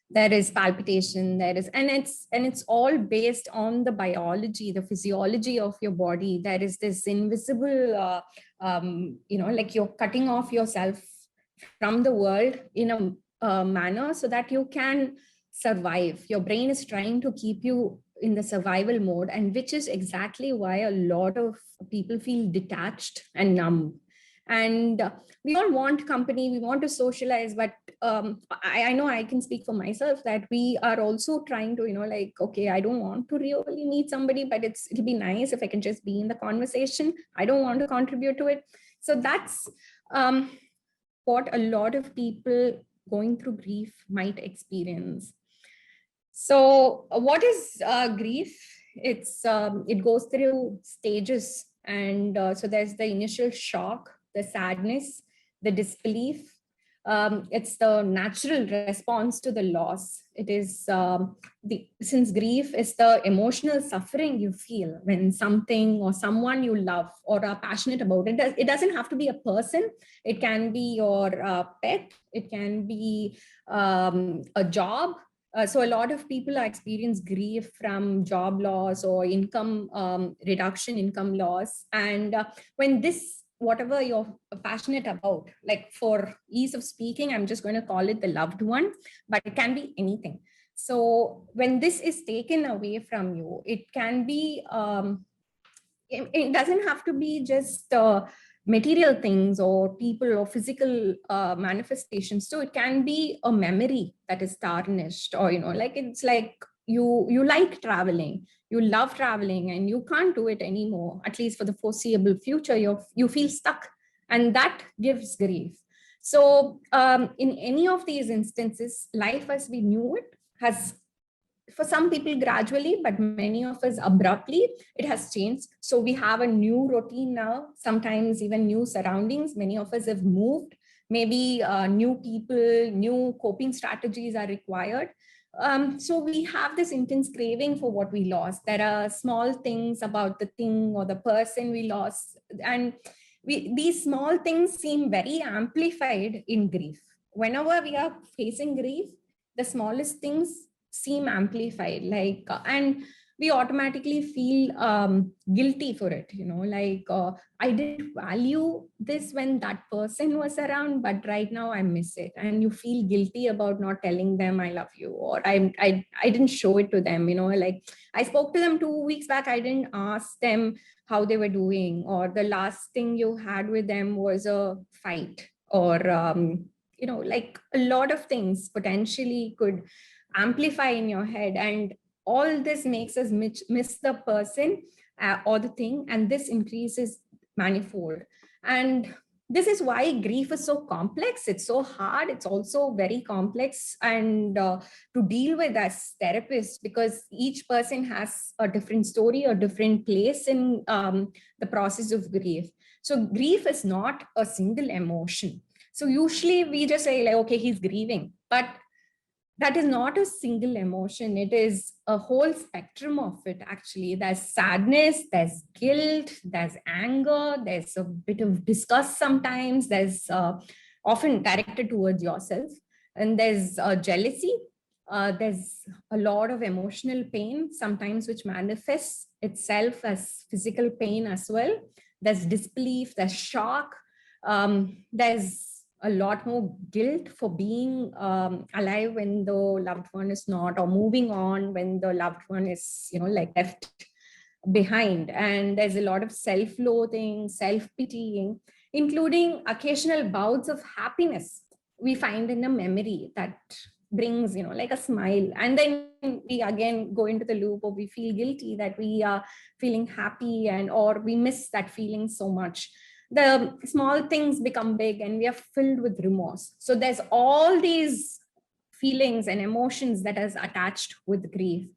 there is palpitation, and it's all based on the biology, the physiology of your body. There is this invisible, like you're cutting off yourself from the world in a manner so that you can survive. Your brain is trying to keep you in the survival mode, and which is exactly why a lot of people feel detached and numb. And we all want company, we want to socialize, but I know I can speak for myself that we are also trying to, like, okay, I don't want to really meet somebody, but it'll be nice if I can just be in the conversation. I don't want to contribute to it. So that's what a lot of people going through grief might experience. So what is grief? It goes through stages. And so there's the initial shock, the sadness, the disbelief. It's the natural response to the loss. It is since grief is the emotional suffering you feel when something or someone you love or are passionate about. It doesn't have to be a person. It can be your pet. It can be a job. So a lot of people experience grief from job loss or income reduction, income loss. And when this, whatever you're passionate about, like for ease of speaking, I'm just going to call it the loved one, but it can be anything. So when this is taken away from you, it can be, it doesn't have to be just material things or people or physical manifestations. So it can be a memory that is tarnished, or like it's like you like traveling, you love traveling, and you can't do it anymore, at least for the foreseeable future. You feel stuck, and that gives grief. So in any of these instances, life as we knew it has, for some people gradually, but many of us abruptly, it has changed. So we have a new routine now, sometimes even new surroundings. Many of us have moved, maybe new people, new coping strategies are required. So we have this intense craving for what we lost. There are small things about the thing or the person we lost, and these small things seem very amplified in grief. Whenever we are facing grief, the smallest things seem amplified, and we automatically feel guilty for it, I didn't value this when that person was around, but right now I miss it. And you feel guilty about not telling them I love you, or I didn't show it to them, like I spoke to them 2 weeks back, I didn't ask them how they were doing, or the last thing you had with them was a fight, or like a lot of things potentially could amplify in your head. And all this makes us miss the person or the thing, and this increases manifold. And this is why grief is so complex. It's so hard. It's also very complex and to deal with as therapists, because each person has a different story, a different place in the process of grief. So grief is not a single emotion. So usually we just say like, okay, he's grieving, but that is not a single emotion. It is a whole spectrum of it, actually. There's sadness, there's guilt, there's anger, there's a bit of disgust sometimes, there's often directed towards yourself, and there's jealousy. There's a lot of emotional pain, sometimes which manifests itself as physical pain as well. There's disbelief, there's shock, there's a lot more guilt for being alive when the loved one is not, or moving on when the loved one is, like left behind. And there's a lot of self-loathing, self-pitying, including occasional bouts of happiness we find in a memory that brings, like a smile. And then we again go into the loop, or we feel guilty that we are feeling happy, and or we miss that feeling so much. The small things become big, and we are filled with remorse. So there's all these feelings and emotions that is attached with grief.